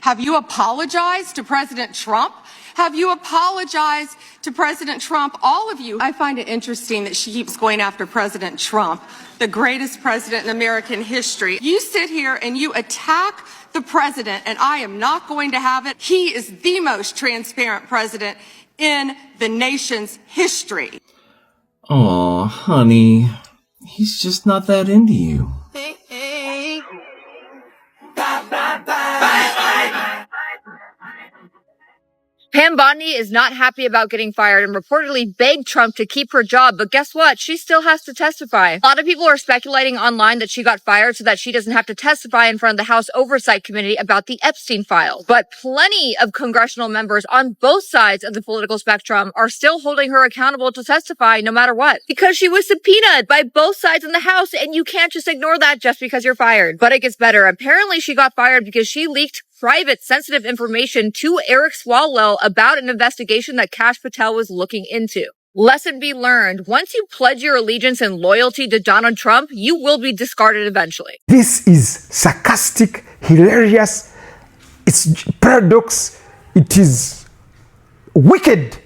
Have you apologized to President Trump? Have you apologized to President Trump? All of you. I find it interesting that she keeps going after President Trump, the greatest president in American history. You sit here and you attack the president, and I am not going to have it. He is the most transparent president in the nation's history. Aw, honey. He's just not that into you. Pam Bondi is not happy about getting fired and reportedly begged Trump to keep her job. But guess what? She still has to testify. A lot of people are speculating online that she got fired so that she doesn't have to testify in front of the House Oversight Committee about the Epstein files. But plenty of congressional members on both sides of the political spectrum are still holding her accountable to testify no matter what. Because she was subpoenaed by both sides in the House, and you can't just ignore that just because you're fired. But it gets better. Apparently she got fired because she leaked private, sensitive information to Eric Swalwell about an investigation that Kash Patel was looking into. Lesson be learned. Once you pledge your allegiance and loyalty to Donald Trump, you will be discarded eventually. This is sarcastic, hilarious, it's paradox, it is wicked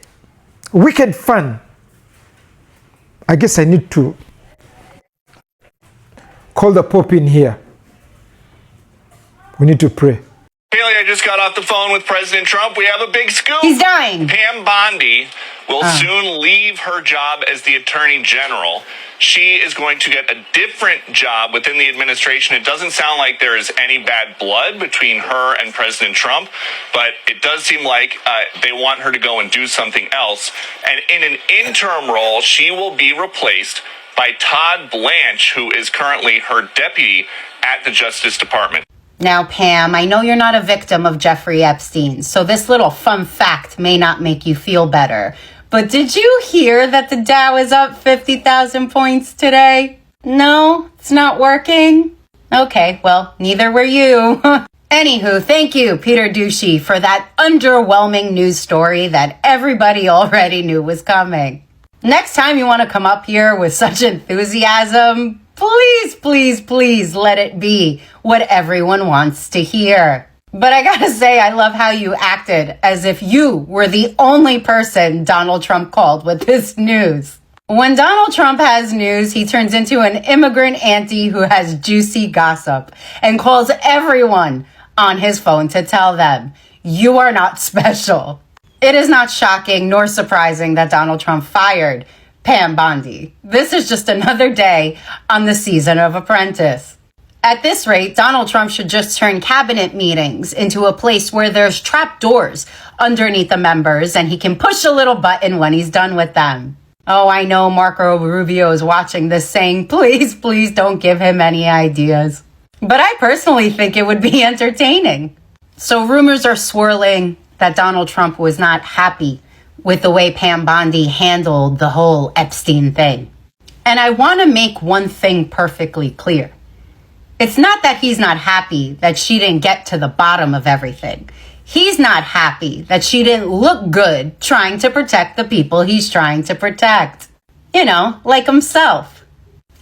fun. I guess I need to call the Pope in here. We need to pray. Haley, I just got off the phone with President Trump. We have a big scoop. He's dying. Pam Bondi will soon leave her job as the Attorney General. She is going to get a different job within the administration. It doesn't sound like there is any bad blood between her and President Trump, but it does seem like they want her to go and do something else. And in an interim role, she will be replaced by Todd Blanche, who is currently her deputy at the Justice Department. Now, Pam, I know you're not a victim of Jeffrey Epstein, so this little fun fact may not make you feel better. But did you hear that the Dow is up 50,000 points today? No, it's not working? Okay, well, neither were you. Anywho, thank you, Peter Ducey, for that underwhelming news story that everybody already knew was coming. Next time you want to come up here with such enthusiasm, please let it be what everyone wants to hear. But I gotta say, I love how you acted as if you were the only person Donald Trump called with this news. When Donald Trump has news, he turns into an immigrant auntie who has juicy gossip and calls everyone on his phone to tell them, you are not special. It is not shocking nor surprising that Donald Trump fired Pam Bondi. This is just another day on the season of Apprentice. At this rate, Donald Trump should just turn cabinet meetings into a place where there's trap doors underneath the members and he can push a little button when he's done with them. Oh, I know Marco Rubio is watching this saying, please don't give him any ideas. But I personally think it would be entertaining. So rumors are swirling that Donald Trump was not happy with the way Pam Bondi handled the whole Epstein thing. And I want to make one thing perfectly clear. It's not that he's not happy that she didn't get to the bottom of everything. He's not happy that she didn't look good trying to protect the people he's trying to protect. You know, like himself.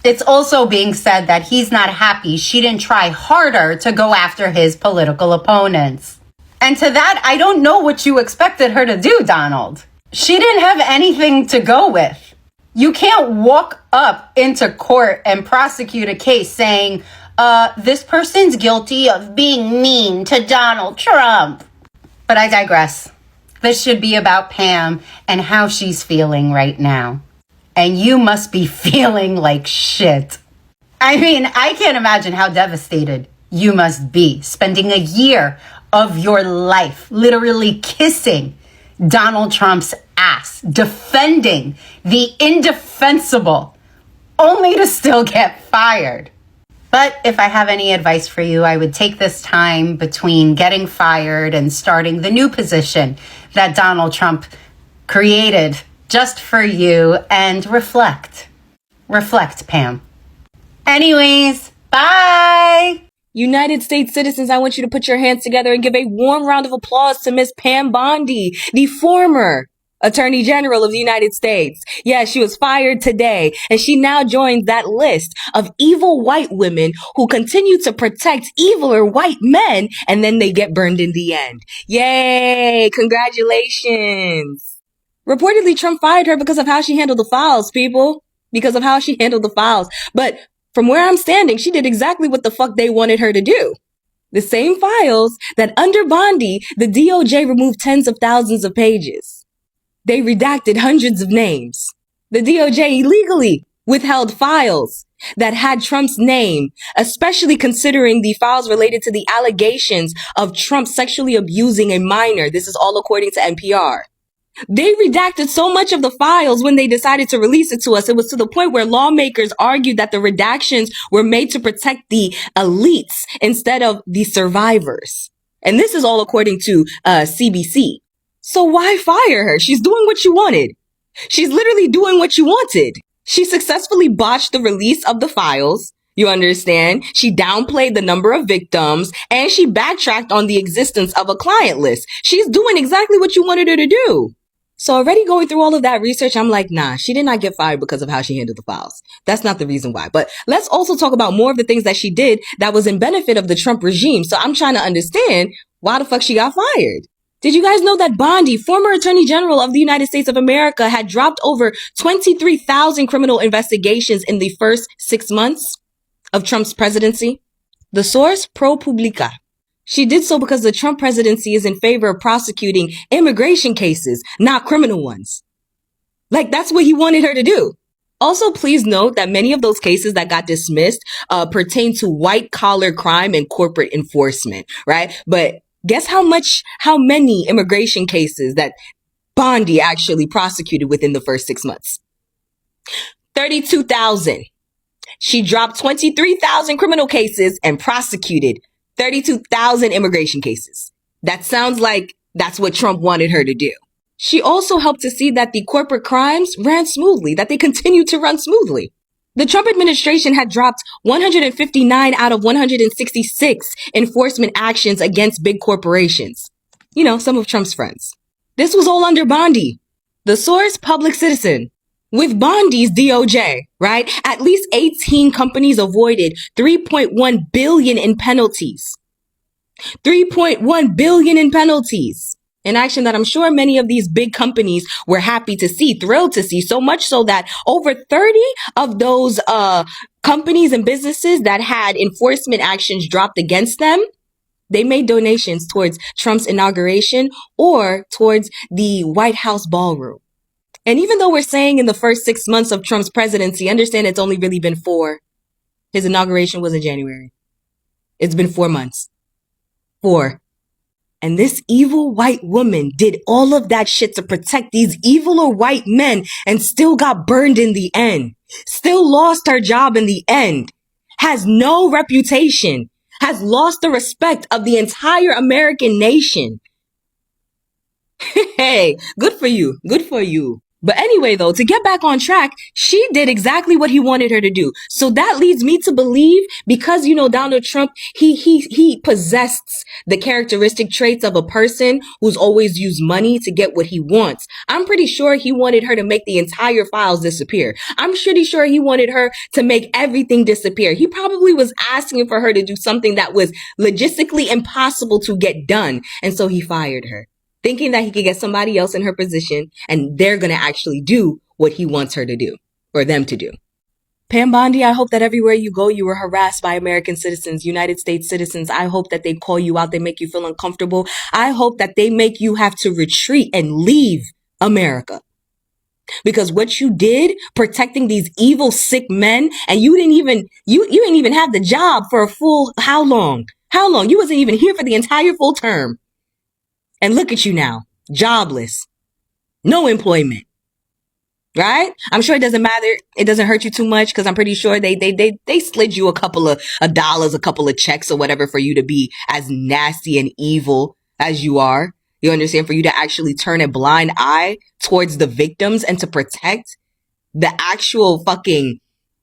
It's also being said that he's not happy she didn't try harder to go after his political opponents. And to that, I don't know what you expected her to do, Donald. She didn't have anything to go with. You can't walk up into court and prosecute a case saying, this person's guilty of being mean to Donald Trump. But I digress. This should be about Pam and how she's feeling right now. And you must be feeling like shit. I mean, I can't imagine how devastated you must be spending a year of your life literally kissing Donald Trump's ass, defending the indefensible, only to still get fired. But if I have any advice for you, I would take this time between getting fired and starting the new position that Donald Trump created just for you and reflect. Reflect, Pam. Anyways, bye! United States citizens, I want you to put your hands together and give a warm round of applause to Miss Pam Bondi, the former Attorney General of the United States. Yeah, she was fired today, and she now joins that list of evil white women who continue to protect eviler white men, and then they get burned in the end. Yay! Congratulations! Reportedly, Trump fired her because of how she handled the files, people. Because of how she handled the files. But from where I'm standing, she did exactly what the fuck they wanted her to do. The same files that under Bondi, the DOJ removed tens of thousands of pages. They redacted hundreds of names. The DOJ illegally withheld files that had Trump's name, especially considering the files related to the allegations of Trump sexually abusing a minor. This is all according to NPR. They redacted so much of the files when they decided to release it to us. It was to the point where lawmakers argued that the redactions were made to protect the elites instead of the survivors. And this is all according to CBC. So why fire her? She's doing what you wanted. She's literally doing what you wanted. She successfully botched the release of the files. You understand? She downplayed the number of victims and she backtracked on the existence of a client list. She's doing exactly what you wanted her to do. So already going through all of that research, I'm like, nah, she did not get fired because of how she handled the files. That's not the reason why. But let's also talk about more of the things that she did that was in benefit of the Trump regime. So I'm trying to understand why the fuck she got fired. Did you guys know that Bondi, former Attorney General of the United States of America, had dropped over 23,000 criminal investigations in the first 6 months of Trump's presidency? The source, ProPublica. She did so because the Trump presidency is in favor of prosecuting immigration cases, not criminal ones. Like, that's what he wanted her to do. Also, please note that many of those cases that got dismissed pertain to white-collar crime and corporate enforcement, right? But guess how many immigration cases that Bondi actually prosecuted within the first 6 months? 32,000. She dropped 23,000 criminal cases and prosecuted 32,000 immigration cases. That sounds like that's what Trump wanted her to do. She also helped to see that the corporate crimes ran smoothly, that they continued to run smoothly. The Trump administration had dropped 159 out of 166 enforcement actions against big corporations. You know, some of Trump's friends. This was all under Bondi. The source, Public Citizen. With Bondi's DOJ, right? At least 18 companies avoided $3.1 billion in penalties. $3.1 billion in penalties. An action that I'm sure many of these big companies were happy to see, thrilled to see, so much so that over 30 of those companies and businesses that had enforcement actions dropped against them, they made donations towards Trump's inauguration or towards the White House ballroom. And even though we're saying in the first 6 months of Trump's presidency, understand it's only really been 4. His inauguration was in January. It's been 4 months. 4. And this evil white woman did all of that shit to protect these eviler white men and still got burned in the end. Still lost her job in the end. Has no reputation. Has lost the respect of the entire American nation. Hey, good for you. Good for you. But anyway, though, to get back on track, she did exactly what he wanted her to do. So that leads me to believe, because, you know, Donald Trump, he possessed the characteristic traits of a person who's always used money to get what he wants. I'm pretty sure he wanted her to make the entire files disappear. I'm pretty sure he wanted her to make everything disappear. He probably was asking for her to do something that was logistically impossible to get done. And so he fired her, thinking that he could get somebody else in her position and they're going to actually do what he wants her to do or them to do. Pam Bondi, I hope that everywhere you go, you were harassed by American citizens, United States citizens. I hope that they call you out. They make you feel uncomfortable. I hope that they make you have to retreat and leave America. Because what you did protecting these evil, sick men, and you didn't even have the job for a full, how long? How long? You wasn't even here for the entire full term. And look at you now, jobless, no employment, right? I'm sure it doesn't matter. It doesn't hurt you too much because I'm pretty sure they slid you a couple of dollars, a couple of checks or whatever for you to be as nasty and evil as you are. You understand? For you to actually turn a blind eye towards the victims and to protect the actual fucking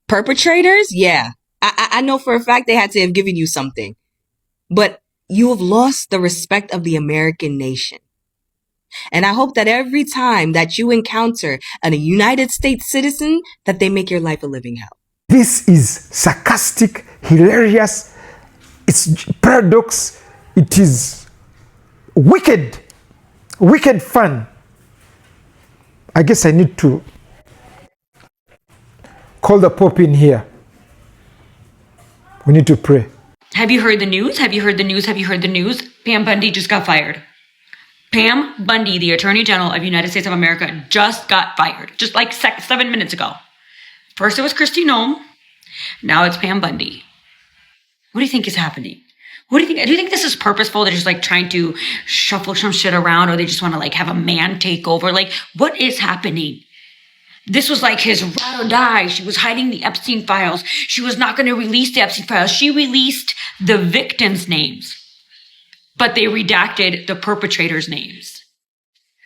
perpetrators. Yeah, I know for a fact they had to have given you something, but you have lost the respect of the American nation. And I hope that every time that you encounter a United States citizen, that they make your life a living hell. This is sarcastic, hilarious, it's paradox, it is wicked fun. I guess I need to call the Pope in here. We need to pray. Have you heard the news? Have you heard the news? Have you heard the news? Pam Bondi just got fired. Pam Bondi, the Attorney General of the United States of America, just got fired. Just like 7 minutes ago. First it was Kristi Noem. Now it's Pam Bondi. What do you think is happening? What do you think? Do you think this is purposeful? They're just like trying to shuffle some shit around, or they just want to like have a man take over? Like, what is happening? This was like his ride or die. She was hiding the Epstein files. She was not going to release the Epstein files. She released the victims' names, but they redacted the perpetrators' names.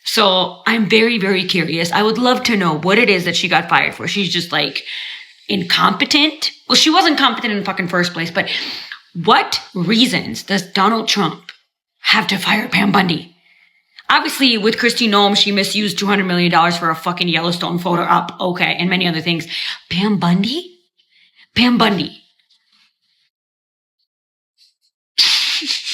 So I'm very, very curious. I would love to know what it is that she got fired for. She's just like incompetent. Well, she wasn't competent in the fucking first place, but what reasons does Donald Trump have to fire Pam Bondi? Obviously, with Kristi Noem, she misused $200 million for a fucking Yellowstone photo op. Okay, and many other things. Pam Bondi? Pam Bondi.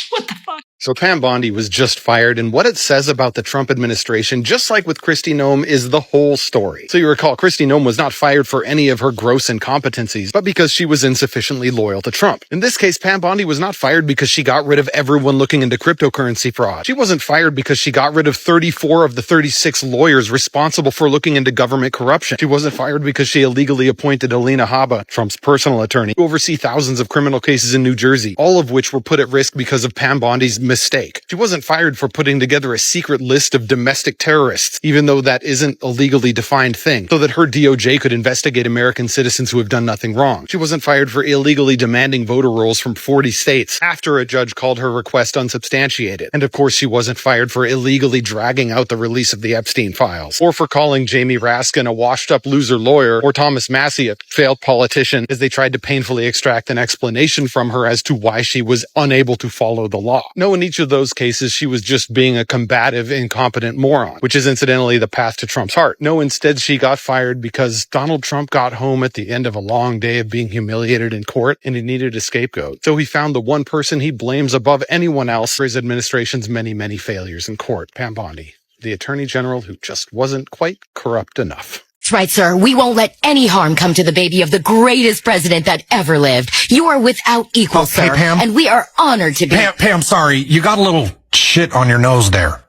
What the fuck? So Pam Bondi was just fired, and what it says about the Trump administration, just like with Kristi Noem, is the whole story. So you recall, Kristi Noem was not fired for any of her gross incompetencies, but because she was insufficiently loyal to Trump. In this case, Pam Bondi was not fired because she got rid of everyone looking into cryptocurrency fraud. She wasn't fired because she got rid of 34 of the 36 lawyers responsible for looking into government corruption. She wasn't fired because she illegally appointed Alina Habba, Trump's personal attorney, to oversee thousands of criminal cases in New Jersey, all of which were put at risk because of Pam Bondi's mistake. She wasn't fired for putting together a secret list of domestic terrorists, even though that isn't a legally defined thing, so that her DOJ could investigate American citizens who have done nothing wrong. She wasn't fired for illegally demanding voter rolls from 40 states after a judge called her request unsubstantiated. And of course, she wasn't fired for illegally dragging out the release of the Epstein files, or for calling Jamie Raskin a washed-up loser lawyer, or Thomas Massie a failed politician, as they tried to painfully extract an explanation from her as to why she was unable to follow the law. No, in each of those cases, she was just being a combative, incompetent moron, which is incidentally the path to Trump's heart. No, instead she got fired because Donald Trump got home at the end of a long day of being humiliated in court, and he needed a scapegoat. So he found the one person he blames above anyone else for his administration's many, many failures in court, Pam Bondi, the Attorney General who just wasn't quite corrupt enough. That's right, sir. We won't let any harm come to the baby of the greatest president that ever lived. You are without equal, sir. Hey, Pam. And we are honored to be... Pam, sorry. You got a little shit on your nose there.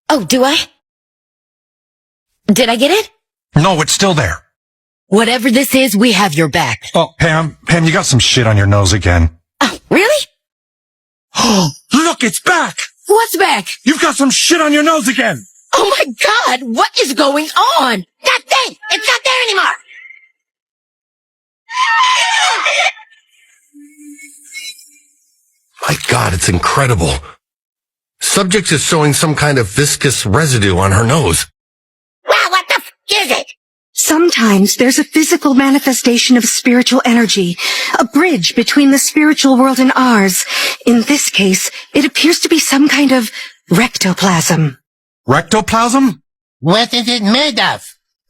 Oh, do I? Did I get it? No, it's still there. Whatever this is, we have your back. Oh, Pam, you got some shit on your nose again. Oh, really? Oh, look, it's back! What's back? You've got some shit on your nose again! Oh my God, what is going on? That thing! It's not there anymore! My God, it's incredible. Subject is showing some kind of viscous residue on her nose. Well, what the is it? Sometimes there's a physical manifestation of spiritual energy, a bridge between the spiritual world and ours. In this case, it appears to be some kind of rectoplasm. Rectoplasm? What is it made of?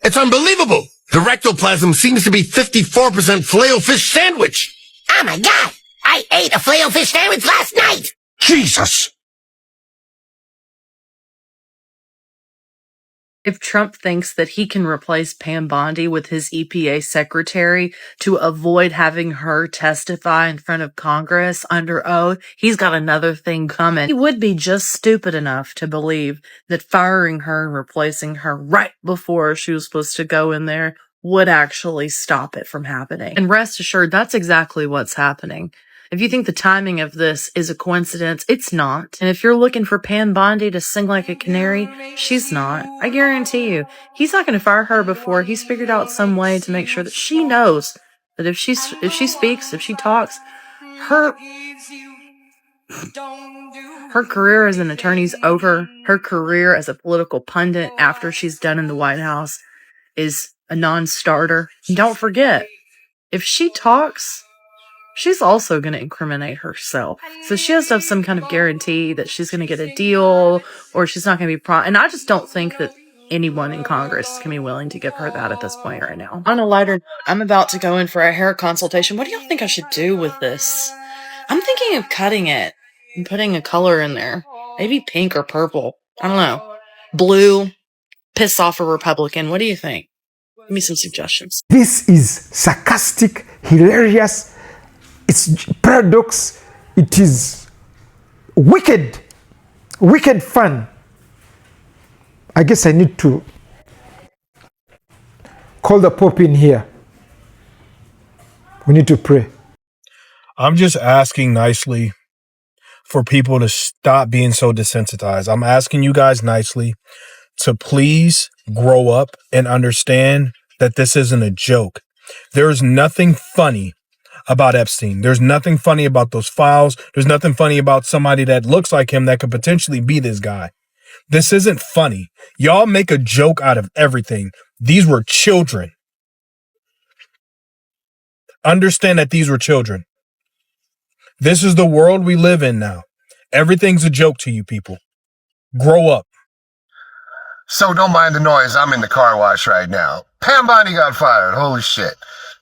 It's unbelievable. The rectoplasm seems to be 54% filet-o-fish sandwich. Oh my God! I ate a filet-o-fish sandwich last night! Jesus! If Trump thinks that he can replace Pam Bondi with his EPA secretary to avoid having her testify in front of Congress under oath, he's got another thing coming. He would be just stupid enough to believe that firing her and replacing her right before she was supposed to go in there would actually stop it from happening. And rest assured, that's exactly what's happening. If you think the timing of this is a coincidence, it's not. And if you're looking for Pam Bondi to sing like a canary, she's not. I guarantee you, he's not going to fire her before he's figured out some way to make sure that she knows that if she speaks, if she talks, her career as an attorney's over. Her career as a political pundit after she's done in the White House is a non-starter. Don't forget, if she talks, she's also going to incriminate herself. So she has to have some kind of guarantee that she's going to get a deal or she's not going to be and I just don't think that anyone in Congress can be willing to give her that at this point right now. On a lighter note, I'm about to go in for a hair consultation. What do y'all think I should do with this? I'm thinking of cutting it and putting a color in there. Maybe pink or purple. I don't know. Blue. Piss off a Republican. What do you think? Give me some suggestions. This is sarcastic, hilarious, it's paradox, it is wicked fun. I guess I need to call the Pope in here. We need to pray. I'm just asking nicely for people to stop being so desensitized. I'm asking you guys nicely to please grow up and understand that this isn't a joke. There's nothing funny about Epstein. There's nothing funny about those files. There's nothing funny about somebody that looks like him that could potentially be this guy. This isn't funny. Y'all make a joke out of everything. These were children. Understand that these were children. This is the world we live in now. Everything's a joke to you people. Grow up. So don't mind the noise. I'm in the car wash right now. Pam Bondi got fired. Holy shit.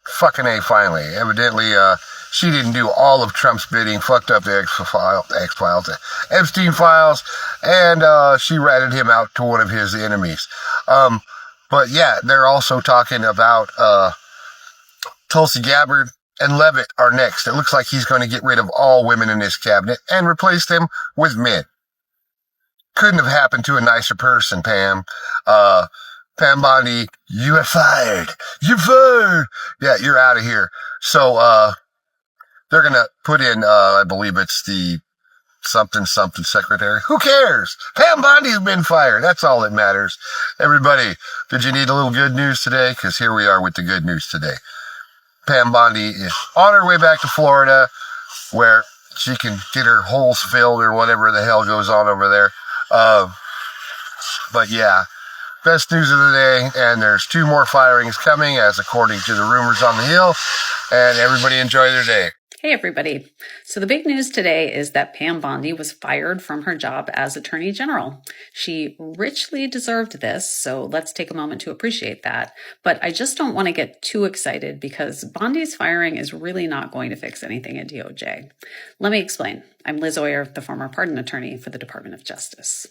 Fucking A, finally. Evidently, she didn't do all of Trump's bidding, fucked up the X-Files, the Epstein files, and she ratted him out to one of his enemies. But yeah, they're also talking about Tulsi Gabbard and Levitt are next. It looks like he's going to get rid of all women in his cabinet and replace them with men. Couldn't have happened to a nicer person, Pam. Pam Bondi, you are fired. You're fired. Yeah, you're out of here. So, they're gonna put in, I believe it's the something secretary. Who cares? Pam Bondi's been fired. That's all that matters. Everybody, did you need a little good news today? Because here we are with the good news today. Pam Bondi is on her way back to Florida, where she can get her holes filled or whatever the hell goes on over there. But yeah, best news of the day, and there's 2 more firings coming, as according to the rumors on the Hill, and everybody enjoy their day. Hey everybody. So the big news today is that Pam Bondi was fired from her job as Attorney General. She richly deserved this, so let's take a moment to appreciate that. But I just don't want to get too excited because Bondi's firing is really not going to fix anything at DOJ. Let me explain. I'm Liz Oyer, the former pardon attorney for the Department of Justice.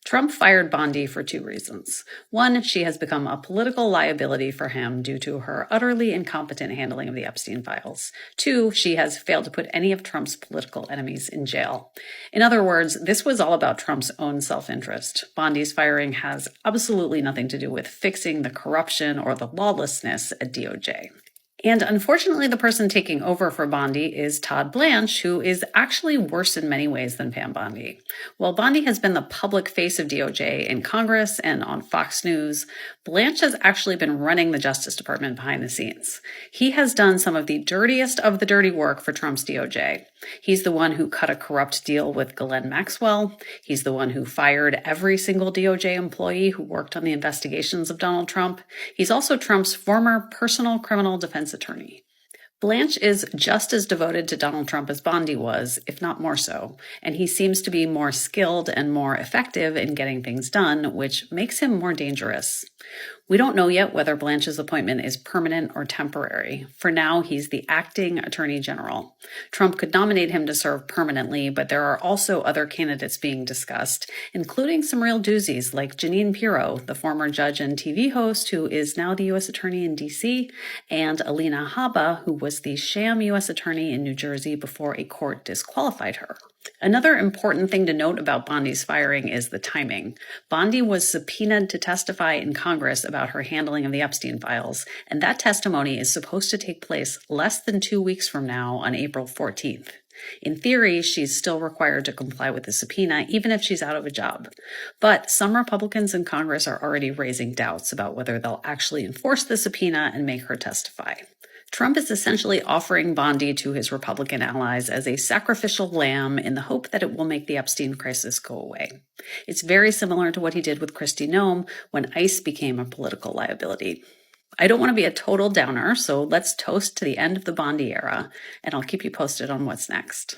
Trump fired Bondi for 2 reasons. 1, she has become a political liability for him due to her utterly incompetent handling of the Epstein files. 2, she has failed to put any of Trump's political enemies in jail. In other words, this was all about Trump's own self-interest. Bondi's firing has absolutely nothing to do with fixing the corruption or the lawlessness at DOJ. And unfortunately, the person taking over for Bondi is Todd Blanche, who is actually worse in many ways than Pam Bondi. While Bondi has been the public face of DOJ in Congress and on Fox News, Blanche has actually been running the Justice Department behind the scenes. He has done some of the dirtiest of the dirty work for Trump's DOJ. He's the one who cut a corrupt deal with Ghislaine Maxwell. He's the one who fired every single DOJ employee who worked on the investigations of Donald Trump. He's also Trump's former personal criminal defense attorney. Blanche is just as devoted to Donald Trump as Bondi was, if not more so, and he seems to be more skilled and more effective in getting things done, which makes him more dangerous. We don't know yet whether Blanche's appointment is permanent or temporary. For now, he's the acting attorney general. Trump could nominate him to serve permanently, but there are also other candidates being discussed, including some real doozies like Jeanine Pirro, the former judge and TV host who is now the U.S. attorney in D.C., and Alina Habba, who was the sham U.S. attorney in New Jersey before a court disqualified her. Another important thing to note about Bondi's firing is the timing. Bondi was subpoenaed to testify in Congress about her handling of the Epstein files, and that testimony is supposed to take place less than 2 weeks from now on April 14th. In theory, she's still required to comply with the subpoena, even if she's out of a job. But some Republicans in Congress are already raising doubts about whether they'll actually enforce the subpoena and make her testify. Trump is essentially offering Bondi to his Republican allies as a sacrificial lamb in the hope that it will make the Epstein crisis go away. It's very similar to what he did with Kristi Noem when ICE became a political liability. I don't want to be a total downer, so let's toast to the end of the Bondi era, and I'll keep you posted on what's next.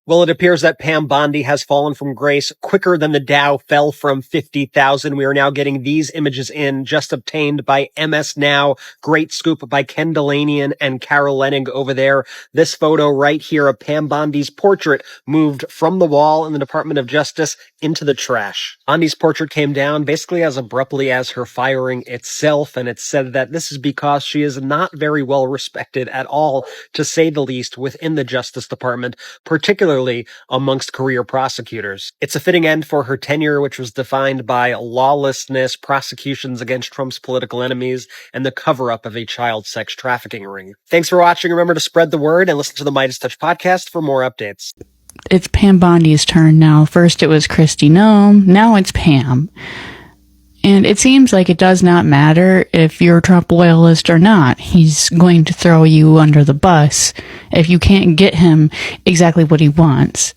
Well, it appears that Pam Bondi has fallen from grace quicker than the Dow fell from 50,000. We are now getting these images in, just obtained by MS Now. Great scoop by Ken Delanian and Carol Lenig over there. This photo right here of Pam Bondi's portrait moved from the wall in the Department of Justice into the trash. Bondi's portrait came down basically as abruptly as her firing itself, and it's said that this is because she is not very well respected at all, to say the least, within the Justice Department, particularly amongst career prosecutors. It's a fitting end for her tenure, which was defined by lawlessness, prosecutions against Trump's political enemies, and the cover-up of a child sex trafficking ring. Thanks for watching. Remember to spread the word and listen to the Midas Touch podcast for more updates. It's Pam Bondi's turn now. First it was Kristi Noem, now it's Pam. And it seems like it does not matter if you're a Trump loyalist or not. He's going to throw you under the bus if you can't get him exactly what he wants.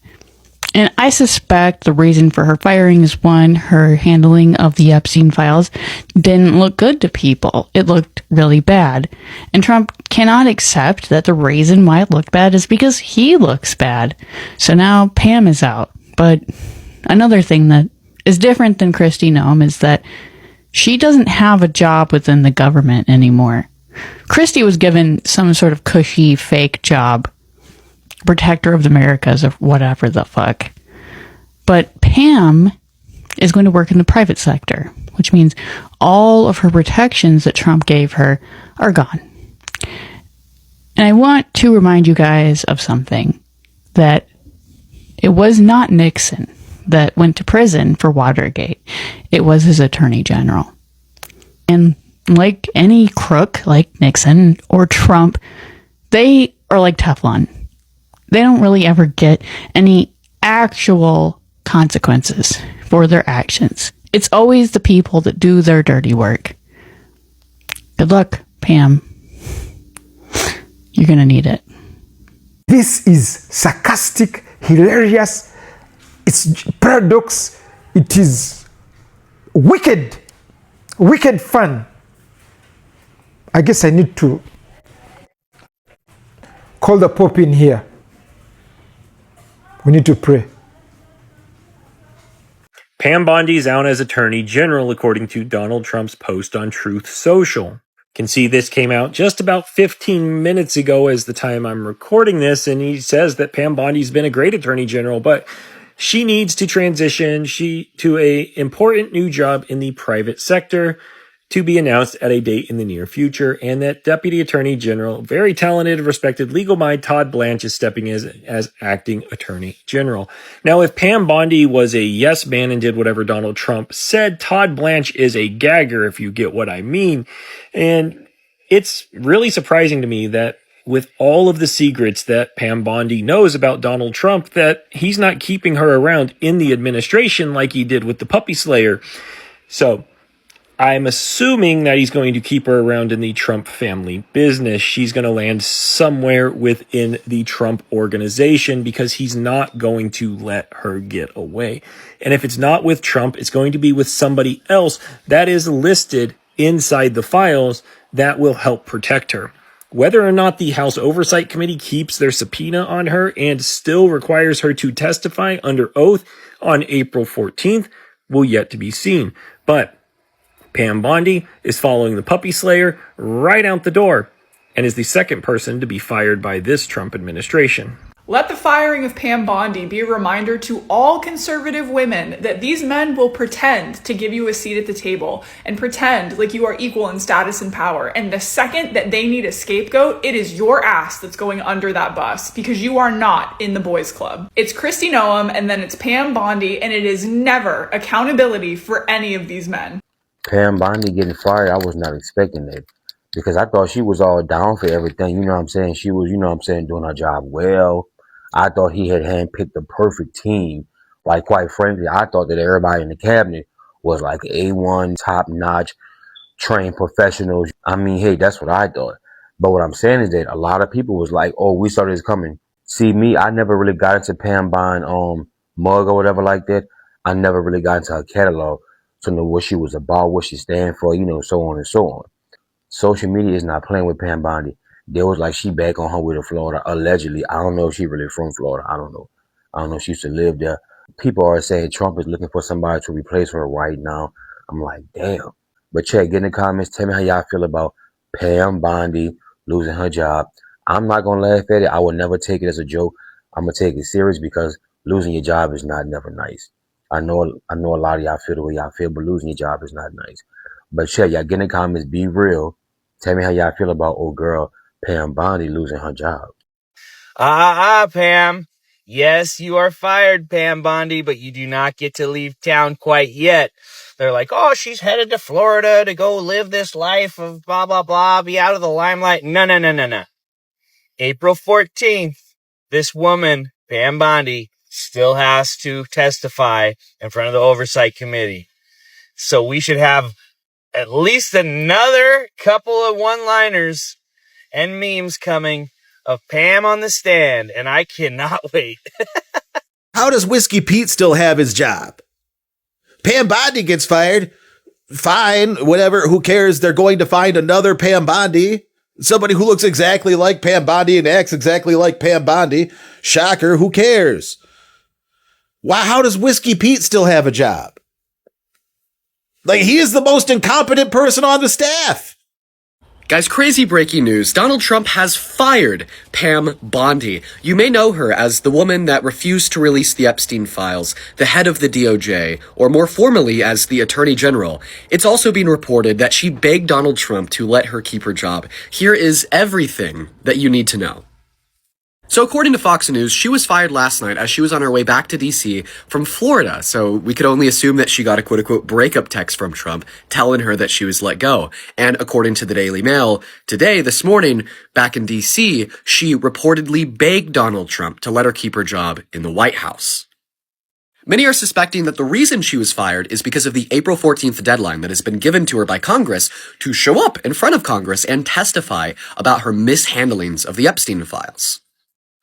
And I suspect the reason for her firing is, one, her handling of the Epstein files didn't look good to people. It looked really bad. And Trump cannot accept that the reason why it looked bad is because he looks bad. So now Pam is out. But another thing that is different than Kristi Noem is that she doesn't have a job within the government anymore. Kristi was given some sort of cushy fake job, protector of the Americas or whatever the fuck. But Pam is going to work in the private sector, which means all of her protections that Trump gave her are gone. And I want to remind you guys of something, that it was not Nixon that went to prison for Watergate. It was his attorney general. And like any crook, like Nixon or Trump, they are like Teflon. They don't really ever get any actual consequences for their actions. It's always the people that do their dirty work. Good luck, Pam. You're gonna need it. This is sarcastic, hilarious, it's paradox, it is wicked fun. I guess I need to call the Pope in here. We need to pray. Pam Bondi is out as Attorney General, according to Donald Trump's post on Truth Social. Can see this came out just about 15 minutes ago as the time I'm recording this, and he says that Pam Bondi's been a great Attorney General, but she needs to transition to a important new job in the private sector to be announced at a date in the near future, and that Deputy Attorney General, very talented, respected legal mind Todd Blanche, is stepping in as acting Attorney General. Now, if Pam Bondi was a yes man and did whatever Donald Trump said, Todd Blanche is a gagger, if you get what I mean. And it's really surprising to me that with all of the secrets that Pam Bondi knows about Donald Trump, that he's not keeping her around in the administration like he did with the puppy slayer. So I'm assuming that he's going to keep her around in the Trump family business. She's going to land somewhere within the Trump organization because he's not going to let her get away. And if it's not with Trump, it's going to be with somebody else that is listed inside the files that will help protect her. Whether or not the House Oversight Committee keeps their subpoena on her and still requires her to testify under oath on April 14th will yet to be seen. But Pam Bondi is following the puppy slayer right out the door and is the second person to be fired by this Trump administration. Let the firing of Pam Bondi be a reminder to all conservative women that these men will pretend to give you a seat at the table and pretend like you are equal in status and power. And the second that they need a scapegoat, it is your ass that's going under that bus because you are not in the boys club. It's Kristi Noem and then it's Pam Bondi, and it is never accountability for any of these men. Pam Bondi getting fired, I was not expecting that because I thought she was all down for everything. You know what I'm saying? She was, doing her job well. I thought he had handpicked the perfect team. Like, quite frankly, I thought that everybody in the cabinet was like A1, top-notch, trained professionals. I mean, hey, that's what I thought. But what I'm saying is that a lot of people was like, oh, we saw this coming. See, me, I never really got into Pam Bondi mug or whatever like that. I never really got into her catalog to know what she was about, what she stand for, so on and so on. Social media is not playing with Pam Bondi. There was like she back on her way to Florida, allegedly. I don't know if she really from Florida. I don't know. I don't know if she used to live there. People are saying Trump is looking for somebody to replace her right now. I'm like, damn. But check, get in the comments. Tell me how y'all feel about Pam Bondi losing her job. I'm not gonna laugh at it. I will never take it as a joke. I'm gonna take it serious because losing your job is not never nice. I know a lot of y'all feel the way y'all feel, but losing your job is not nice. But check, y'all get in the comments. Be real. Tell me how y'all feel about old girl Pam Bondi losing her job. Pam. Yes, you are fired, Pam Bondi, but you do not get to leave town quite yet. They're like, oh, she's headed to Florida to go live this life of blah, blah, blah, be out of the limelight. No. April 14th, this woman, Pam Bondi, still has to testify in front of the Oversight Committee. So we should have at least another couple of one-liners and memes coming of Pam on the stand, and I cannot wait. How does Whiskey Pete still have his job? Pam Bondi gets fired. Fine, whatever, who cares? They're going to find another Pam Bondi. Somebody who looks exactly like Pam Bondi and acts exactly like Pam Bondi. Shocker, who cares? Why? How does Whiskey Pete still have a job? Like, he is the most incompetent person on the staff. Guys, crazy breaking news. Donald Trump has fired Pam Bondi. You may know her as the woman that refused to release the Epstein files, the head of the DOJ, or more formally as the Attorney General. It's also been reported that she begged Donald Trump to let her keep her job. Here is everything that you need to know. So according to Fox News, she was fired last night as she was on her way back to DC from Florida. So we could only assume that she got a quote-unquote breakup text from Trump telling her that she was let go. And according to the Daily Mail, this morning, back in DC, she reportedly begged Donald Trump to let her keep her job in the White House. Many are suspecting that the reason she was fired is because of the April 14th deadline that has been given to her by Congress to show up in front of Congress and testify about her mishandlings of the Epstein files.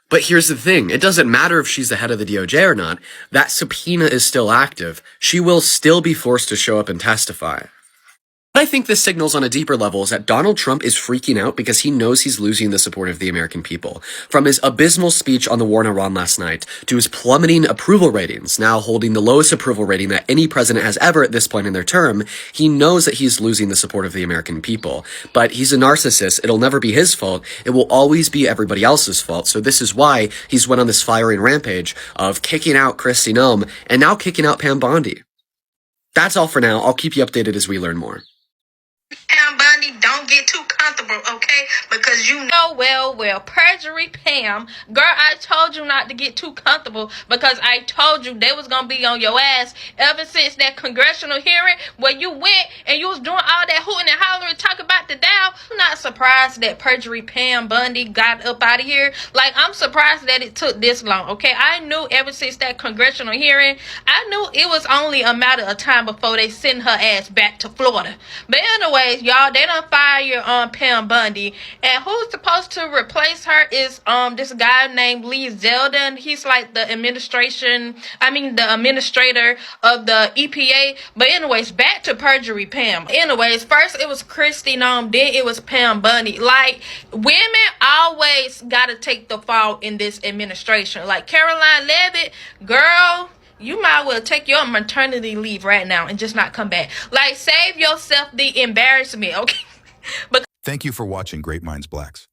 But here's the thing, it doesn't matter if she's the head of the DOJ or not, that subpoena is still active. She will still be forced to show up and testify. What I think this signals on a deeper level is that Donald Trump is freaking out because he knows he's losing the support of the American people. From his abysmal speech on the war in Iran last night, to his plummeting approval ratings, now holding the lowest approval rating that any president has ever at this point in their term, he knows that he's losing the support of the American people. But he's a narcissist, it'll never be his fault, it will always be everybody else's fault. So this is why he's went on this firing rampage of kicking out Kristi Noem and now kicking out Pam Bondi. That's all for now, I'll keep you updated as we learn more. Pam Bondi, don't get too comfortable, okay? Because you know well, perjury Pam. Girl, I told you not to get too comfortable because I told you they was gonna be on your ass ever since that congressional hearing where you went and you was doing all that hooting and hollering talking about the Dow. I'm not surprised that perjury Pam Bondi got up out of here. Like, I'm surprised that it took this long, okay? I knew ever since that congressional hearing, I knew it was only a matter of time before they send her ass back to Florida. But anyways, y'all, they done fire Pam Bondi, and who's supposed to replace her is this guy named Lee Zeldin. He's like the administrator of the EPA. But anyways, back to perjury Pam. Anyways, first it was Kristi Noem, then it was Pam Bondi. Like, women always gotta take the fall in this administration. Like Caroline Leavitt, girl, you might well take your maternity leave right now and just not come back. Like, save yourself the embarrassment, okay? Thank you for watching Great Minds Blacks.